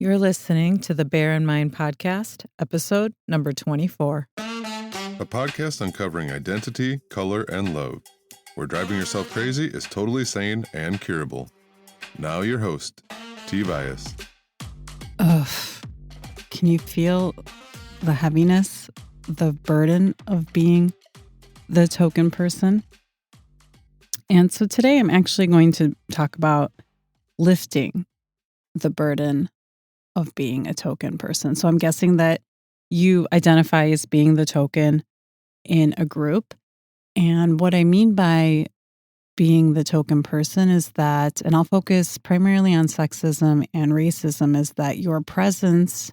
You're listening to the Bear in Mind podcast, episode number 24. A podcast uncovering identity, color, and love, where driving yourself crazy is totally sane and curable. Now your host, T. Bias. Ugh. Can you feel the heaviness, the burden of being the token person? And so today I'm actually going to talk about lifting the burden of being a token person. So I'm guessing that you identify as being the token in a group. And what I mean by being the token person is that, and I'll focus primarily on sexism and racism, is that your presence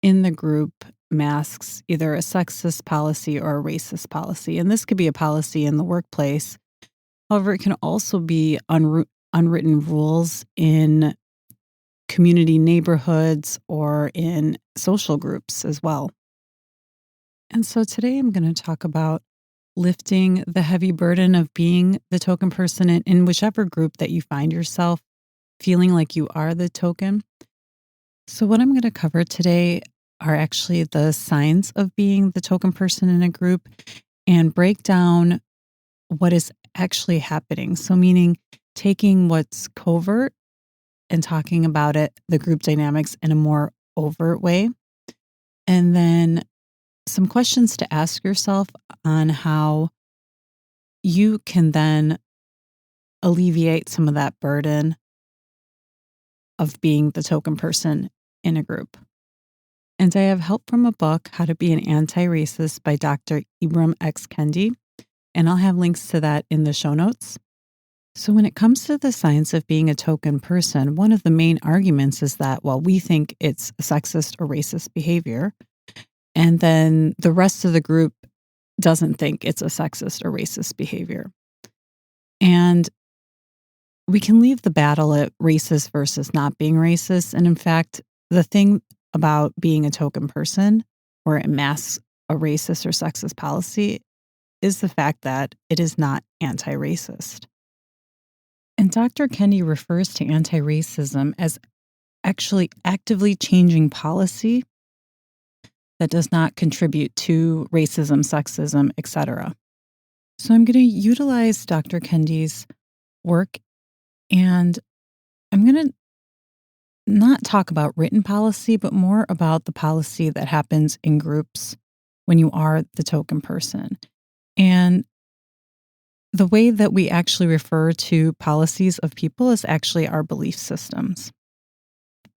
in the group masks either a sexist policy or a racist policy. And this could be a policy in the workplace. However, it can also be unwritten rules in community neighborhoods or in social groups as well. And so today I'm going to talk about lifting the heavy burden of being the token person in whichever group that you find yourself feeling like you are the token. So what I'm going to cover today are actually the signs of being the token person in a group and break down what is actually happening. So meaning taking what's covert and talking about it, the group dynamics, in a more overt way. And then some questions to ask yourself on how you can then alleviate some of that burden of being the token person in a group. And I have help from a book, How to Be an Anti-Racist by Dr. Ibram X. Kendi, and I'll have links to that in the show notes. So when it comes to the science of being a token person, one of the main arguments is that, well, we think it's sexist or racist behavior, and then the rest of the group doesn't think it's a sexist or racist behavior. And we can leave the battle at racist versus not being racist. And in fact, the thing about being a token person, where it masks a racist or sexist policy, is the fact that it is not anti-racist. And Dr. Kendi refers to anti-racism as actually actively changing policy that does not contribute to racism, sexism, etc. So I'm going to utilize Dr. Kendi's work, and I'm going to not talk about written policy, but more about the policy that happens in groups when you are the token person. And the way that we actually refer to policies of people is actually our belief systems.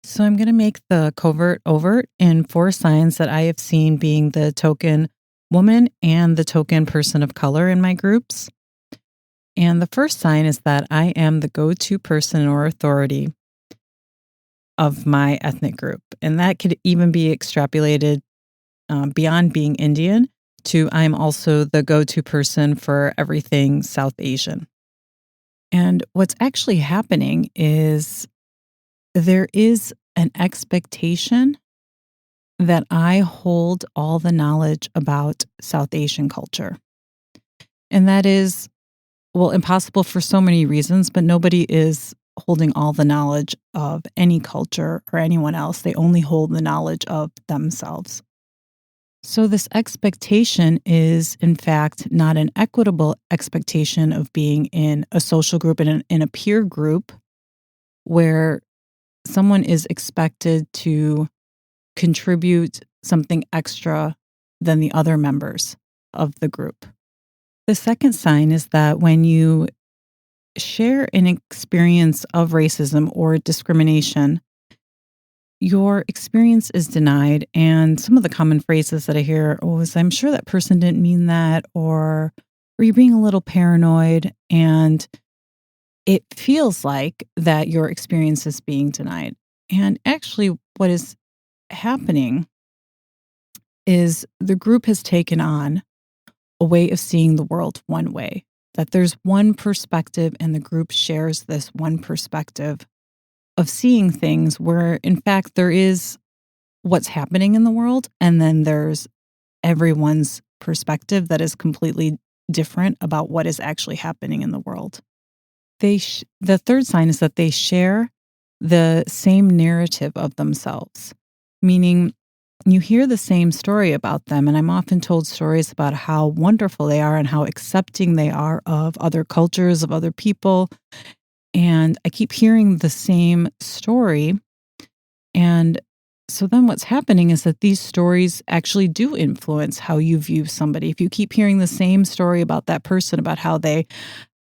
So I'm going to make the covert overt in 4 signs that I have seen being the token woman and the token person of color in my groups. And the first sign is that I am the go-to person or authority of my ethnic group. And that could even be extrapolated beyond being Indian to I'm also the go-to person for everything South Asian. And what's actually happening is there is an expectation that I hold all the knowledge about South Asian culture. And that is, well, impossible for so many reasons, but nobody is holding all the knowledge of any culture or anyone else. They only hold the knowledge of themselves. So this expectation is, in fact, not an equitable expectation of being in a social group and in a peer group where someone is expected to contribute something extra than the other members of the group. The second sign is that when you share an experience of racism or discrimination, your experience is denied. And some of the common phrases that I hear is, I'm sure that person didn't mean that, or you're being a little paranoid. And it feels like that your experience is being denied. And actually what is happening is the group has taken on a way of seeing the world one way, that there's one perspective and the group shares this one perspective of seeing things where, in fact, there is what's happening in the world, and then there's everyone's perspective that is completely different about what is actually happening in the world. The third sign is that they share the same narrative of themselves, meaning you hear the same story about them. And I'm often told stories about how wonderful they are and how accepting they are of other cultures, of other people. And I keep hearing the same story. And so then what's happening is that these stories actually do influence how you view somebody. If you keep hearing the same story about that person, about how they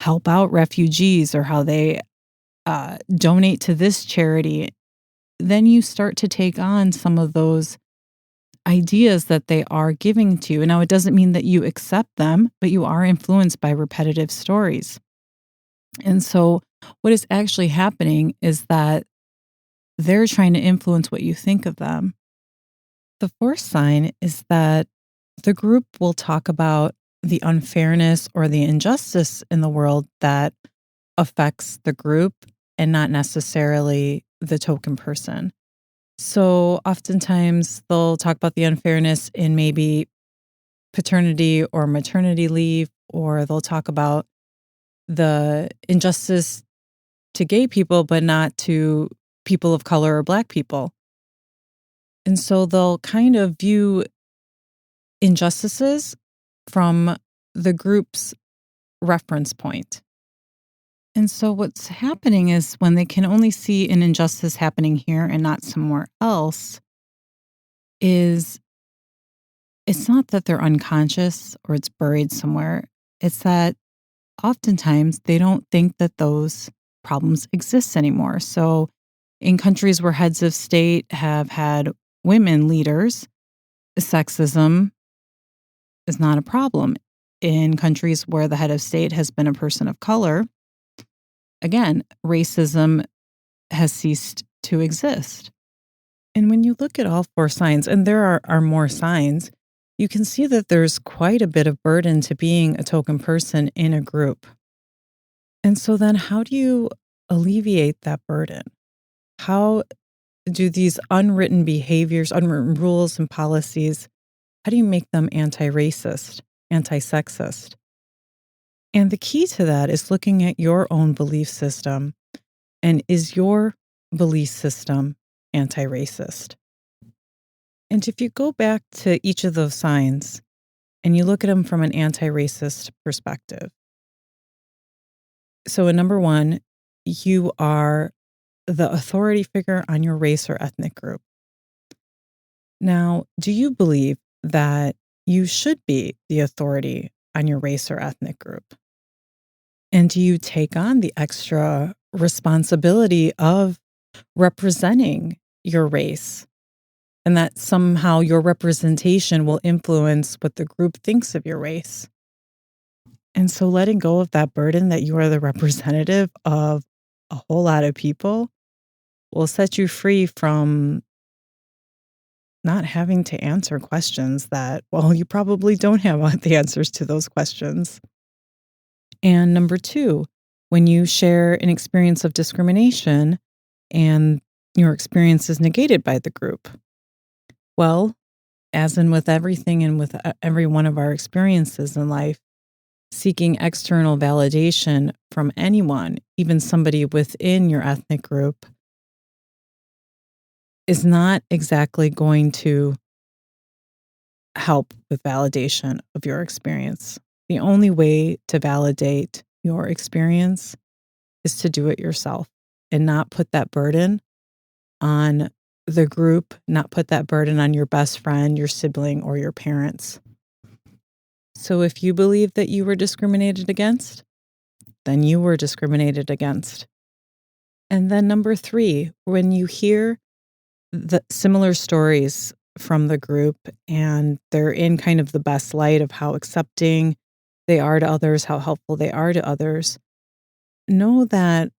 help out refugees or how they donate to this charity, then you start to take on some of those ideas that they are giving to you. Now, it doesn't mean that you accept them, but you are influenced by repetitive stories. And so, what is actually happening is that they're trying to influence what you think of them. The fourth sign is that the group will talk about the unfairness or the injustice in the world that affects the group and not necessarily the token person. So oftentimes they'll talk about the unfairness in maybe paternity or maternity leave, or they'll talk about the injustice to gay people, but not to people of color or Black people. And so they'll kind of view injustices from the group's reference point. And so what's happening is when they can only see an injustice happening here and not somewhere else, is it's not that they're unconscious or it's buried somewhere. It's that oftentimes they don't think that those problems exist anymore. So in countries where heads of state have had women leaders, sexism is not a problem. In countries where the head of state has been a person of color, again, racism has ceased to exist. And when you look at all four signs, and there are more signs, you can see that there's quite a bit of burden to being a token person in a group. And so then how do you alleviate that burden? How do these unwritten behaviors, unwritten rules and policies, how do you make them anti-racist, anti-sexist? And the key to that is looking at your own belief system. And is your belief system anti-racist? And if you go back to each of those signs and you look at them from an anti-racist perspective. So in number one, you are the authority figure on your race or ethnic group. Now, do you believe that you should be the authority on your race or ethnic group? And do you take on the extra responsibility of representing your race? And that somehow your representation will influence what the group thinks of your race. And so letting go of that burden that you are the representative of a whole lot of people will set you free from not having to answer questions that, well, you probably don't have the answers to those questions. And number two, when you share an experience of discrimination and your experience is negated by the group, well, as in with everything and with every one of our experiences in life, seeking external validation from anyone, even somebody within your ethnic group, is not exactly going to help with validation of your experience. The only way to validate your experience is to do it yourself and not put that burden on the group, not put that burden on your best friend, your sibling, or your parents. So if you believe that you were discriminated against, then you were discriminated against. And then number three, when you hear the similar stories from the group and they're in kind of the best light of how accepting they are to others, how helpful they are to others, know that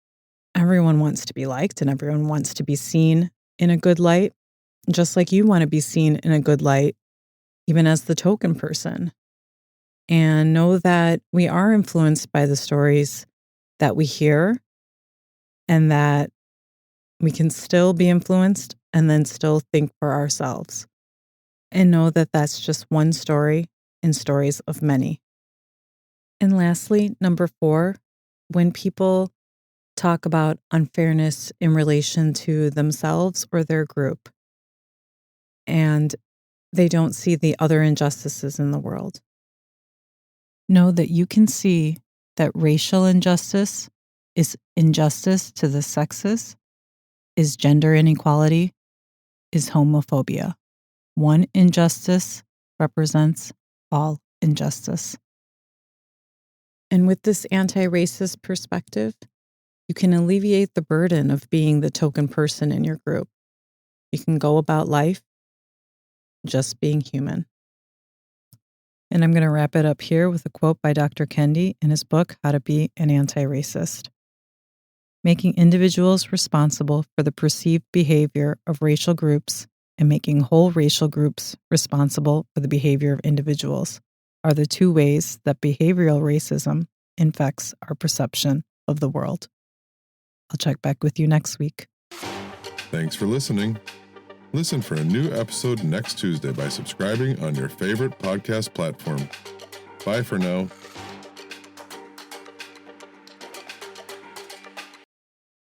everyone wants to be liked and everyone wants to be seen in a good light, just like you want to be seen in a good light, even as the token person. And know that we are influenced by the stories that we hear and that we can still be influenced and then still think for ourselves. And know that that's just one story in stories of many. And lastly, number four, when people talk about unfairness in relation to themselves or their group, and they don't see the other injustices in the world. Know that you can see that racial injustice is injustice to the sexes, is gender inequality, is homophobia. One injustice represents all injustice. And with this anti-racist perspective, you can alleviate the burden of being the token person in your group. You can go about life just being human. And I'm going to wrap it up here with a quote by Dr. Kendi in his book, How to Be an Anti-Racist. Making individuals responsible for the perceived behavior of racial groups and making whole racial groups responsible for the behavior of individuals are the two ways that behavioral racism infects our perception of the world. I'll check back with you next week. Thanks for listening. Listen for a new episode next Tuesday by subscribing on your favorite podcast platform. Bye for now.